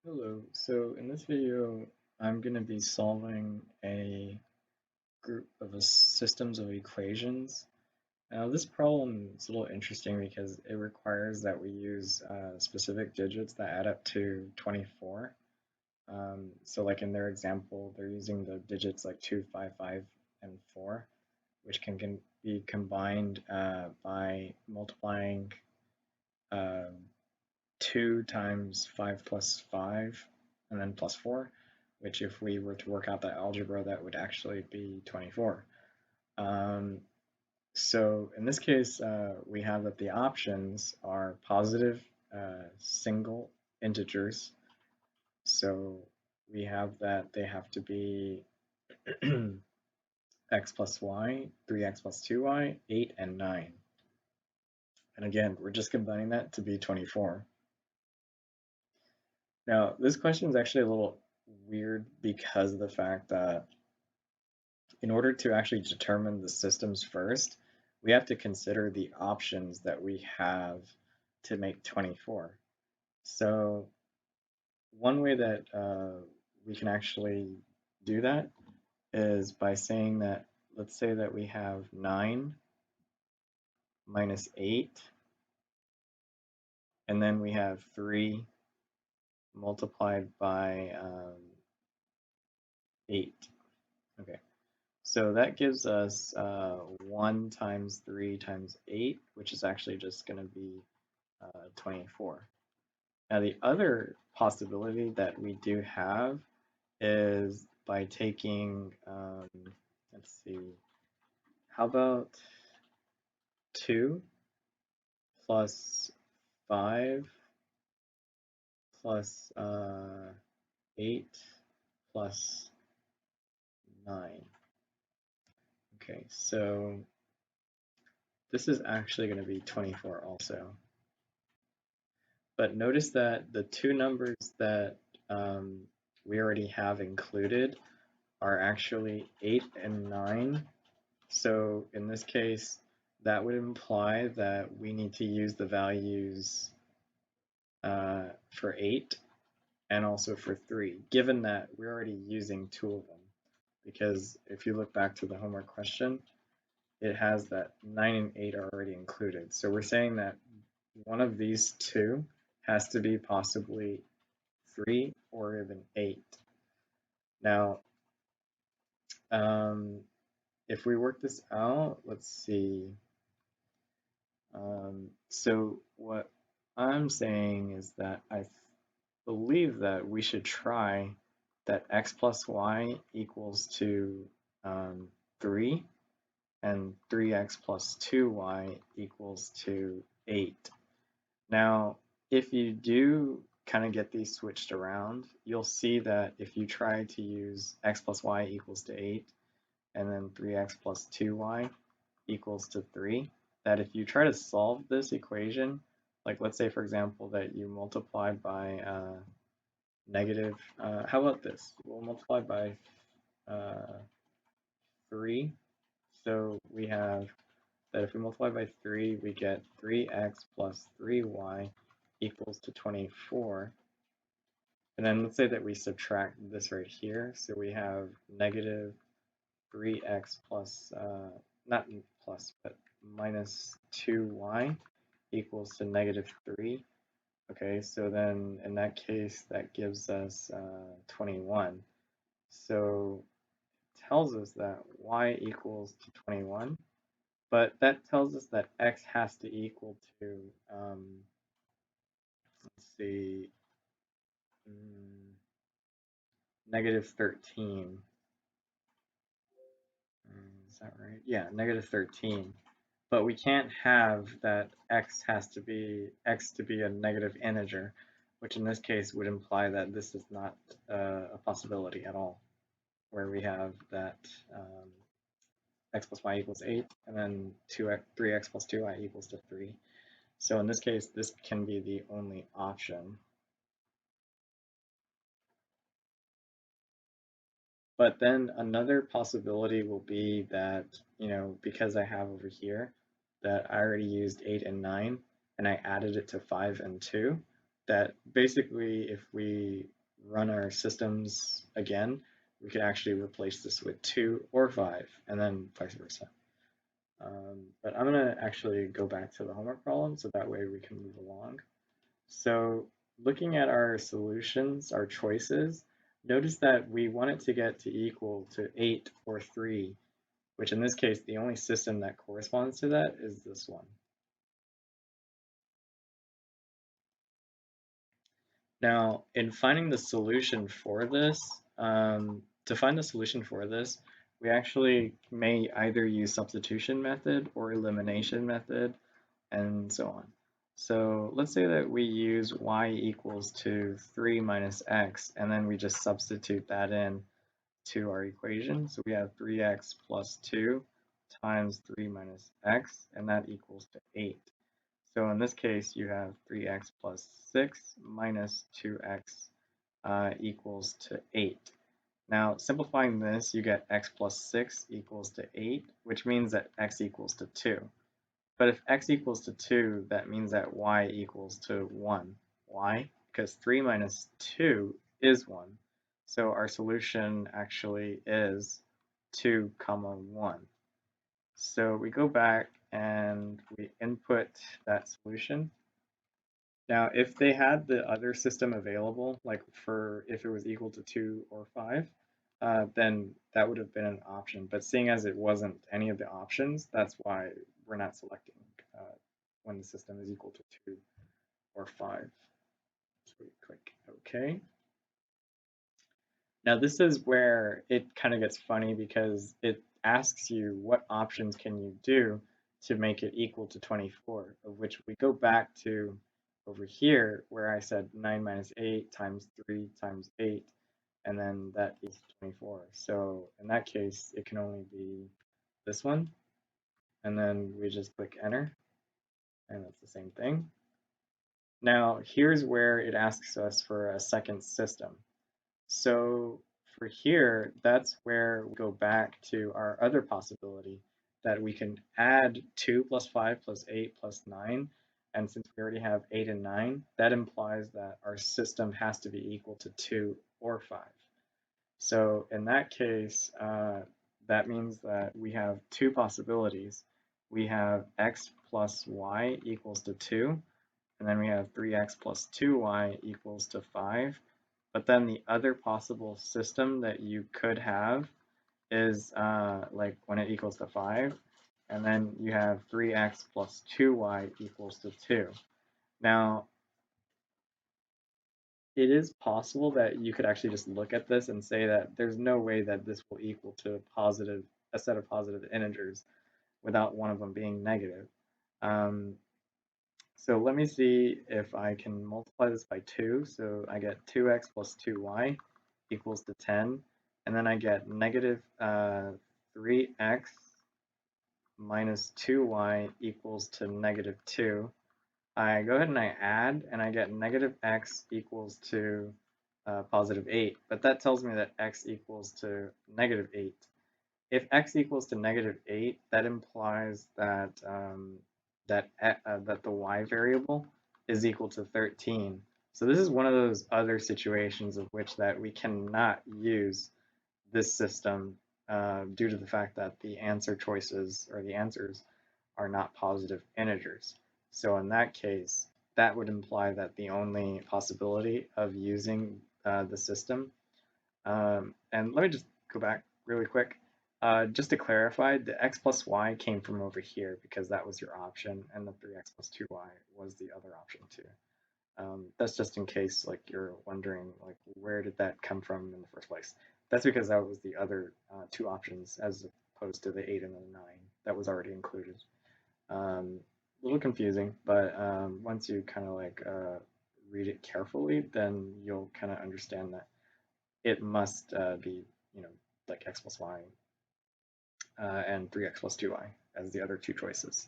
Hello, so in this video, I'm going to be solving a group of systems of equations. Now, this problem is a little interesting because it requires that we use specific digits that add up to 24. So like in their example, they're using the digits like 2, 5, 5, and 4, which can be combined by multiplying um 2 times 5 plus 5 and then plus 4, which if we were to work out that algebra, that would actually be 24. Um, so in this case, we have that the options are positive single integers. So we have that they have to be x plus y, 3x plus 2y, 8, and 9. And again, we're just combining that to be 24. Now, this question is actually a little weird because of the fact that in order to actually determine the systems first, we have to consider the options that we have to make 24. So one way that we can actually do that is by saying that, let's say that we have 9 minus 8, and then we have 3 multiplied by 8. Okay. So that gives us 1 times 3 times 8, which is actually just going to be 24. Now the other possibility that we do have is by taking, let's see, how about 2 plus 5 plus 8 plus 9. Okay, so this is actually going to be 24 also. But notice that the two numbers that we already have included are actually 8 and 9. So in this case, that would imply that we need to use the values for 8 and also for 3, given that we're already using two of them. Because if you look back to the homework question, it has that 9 and 8 are already included. So we're saying that one of these two has to be possibly 3 or even 8. Now, if we work this out, let's see. So what I'm saying is that I believe that we should try that x plus y equals to 3 and 3x plus 2y equals to 8. Now, if you do kind of get these switched around, you'll see that if you try to use x plus y equals to 8 and then 3x plus 2y equals to 3, that if you try to solve this equation, like let's say for example that you multiply by negative, how about this? We'll multiply by 3. So we have that if we multiply by 3, we get 3x plus 3y equals to 24. And then let's say that we subtract this right here. So we have negative 3x plus, not plus, but minus 2y equals to negative 3. Okay, so then in that case, that gives us 21. So it tells us that y equals to 21, but that tells us that x has to equal to, let's see, mm, negative 13. Is that right? Yeah, negative 13. But we can't have that x to be a negative integer, which in this case would imply that this is not a possibility at all, where we have that x plus y equals 8, and then 3x plus 2y equals to 3. So in this case, this can be the only option. But then another possibility will be that, because I have over here that I already used 8 and 9, and I added it to 5 and 2. that basically if we run our systems again, we could actually replace this with 2 or 5, and then vice versa. But I'm going to actually go back to the homework problem so that way we can move along. So looking at our solutions, our choices, notice that we want it to get to equal to 8 or 3, which in this case, the only system that corresponds to that is this one. Now, in finding the solution for this, to find the solution for this, we actually may either use substitution method or elimination method, and so on. So let's say that we use y equals to 3 minus x, and then we just substitute that in to our equation. So we have 3x plus 2 times 3 minus x, and that equals to 8. So in this case, you have 3x plus 6 minus 2x equals to 8. Now, simplifying this, you get x plus 6 equals to 8, which means that x equals to 2. But if x equals to 2, that means that y equals to 1. Why? Because 3 minus 2 is 1. So our solution actually is 2 comma 1. So we go back and we input that solution. Now, if they had the other system available, like for if it was equal to 2 or 5, then that would have been an option. But seeing as it wasn't any of the options, that's why we're not selecting when the system is equal to 2 or 5. So we click OK. Now this is where it kind of gets funny because it asks you what options can you do to make it equal to 24, of which we go back to over here where I said 9 minus 8 times 3 times 8, and then that is 24. So in that case, it can only be this one, and then we just click enter, and that's the same thing. Now here's where it asks us for a second system. So for here, that's where we go back to our other possibility that we can add 2 plus 5 plus 8 plus 9. And since we already have 8 and 9, that implies that our system has to be equal to 2 or 5. So in that case, that means that we have two possibilities. We have x plus y equals to 2, and then we have 3x plus 2y equals to 5. But then the other possible system that you could have is like when it equals to 5, and then you have 3x plus 2y equals to 2. Now, it is possible that you could actually just look at this and say that there's no way that this will equal to a set of positive integers without one of them being negative. Um, so let me see if I can multiply this by 2. So I get 2x plus 2y equals to 10. And then I get negative 3x minus 2y equals to negative 2. I go ahead and I add, and I get negative x equals to positive 8. But that tells me that x equals to negative 8. If x equals to negative 8, that implies that that the y variable is equal to 13. So this is one of those other situations of which that we cannot use this system due to the fact that the answer choices or the answers are not positive integers. So in that case, that would imply that the only possibility of using the system, and let me just go back really quick. Just to clarify, the x plus y came from over here because that was your option, and the 3x plus 2y was the other option too. That's just in case like you're wondering like where did that come from in the first place. That's because that was the other two options as opposed to the 8 and the 9 that was already included. A little confusing, but once you kind of like read it carefully, then you'll kind of understand that it must be, like x plus y and 3x plus 2y as the other two choices.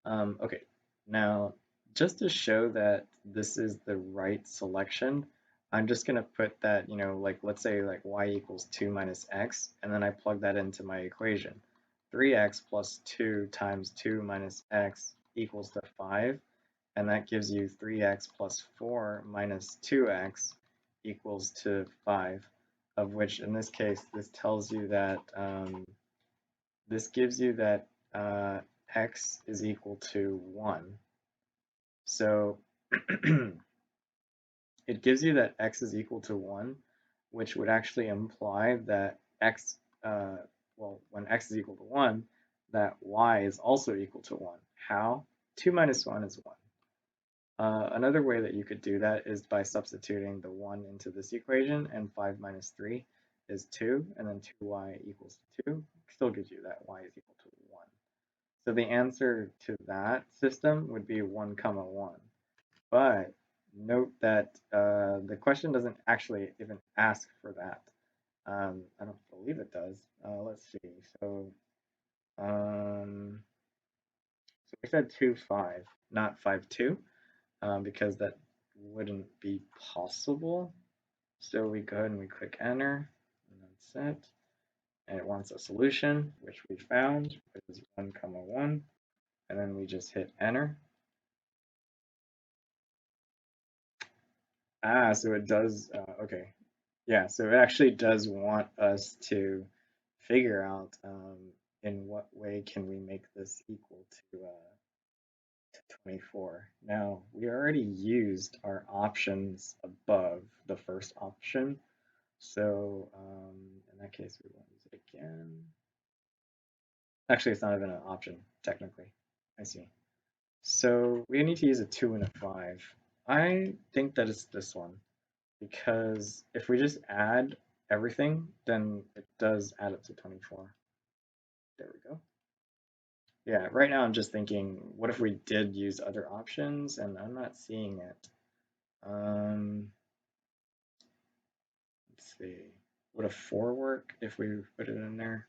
Okay, now just to show that this is the right selection, I'm just going to put that, like let's say like y equals 2 minus x, and then I plug that into my equation. 3x plus 2 times 2 minus x equals to 5. and that gives you 3x plus 4 minus 2x equals to 5, of which in this case, this tells you that, this gives you that x is equal to 1. So it gives you that x is equal to 1, which would actually imply that x, well, when x is equal to 1, that y is also equal to 1. How? 2 minus 1 is 1. Another way that you could do that is by substituting the 1 into this equation, and 5 minus 3 is 2, and then 2y equals 2 still gives you that y is equal to 1. So the answer to that system would be 1 comma 1. But note that the question doesn't actually even ask for that. I don't believe it does. Let's see. So, so we said 2, 5, not 5, 2, because that wouldn't be possible. So we go ahead and we click enter, and that's it. And it wants a solution, which we found, which is 1 comma 1. And then we just hit enter. So it does, okay. Yeah, so it actually does want us to figure out in what way can we make this equal to 24. Now, we already used our options above the first option, so in that case, we won't use it again. Actually, it's not even an option, technically. I see. So we need to use a 2 and a 5. I think that it's this one, because if we just add everything, then it does add up to 24. There we go. Yeah, right now I'm just thinking, what if we did use other options, and I'm not seeing it. Let's see. Would a 4 work if we put it in there?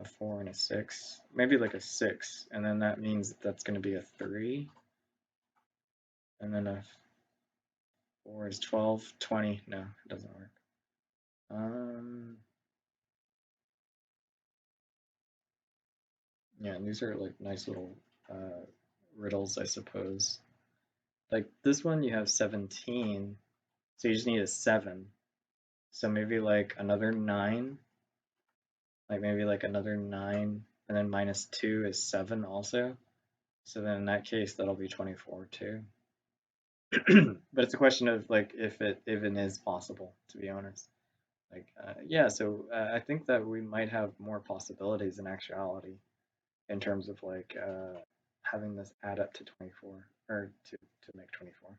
A 4 and a 6. Maybe like a 6, and then that means that's going to be a 3. And then a 4 is 12, 20. No, it doesn't work. Yeah, and these are like nice little riddles, I suppose. Like this one, you have 17, so you just need a 7. So maybe like another 9, like maybe like another 9, and then minus 2 is 7 also. So then in that case, that'll be 24 too. But it's a question of like if it even is possible, to be honest. Like, yeah, so I think that we might have more possibilities in actuality in terms of like having this add up to 24 or to make 24.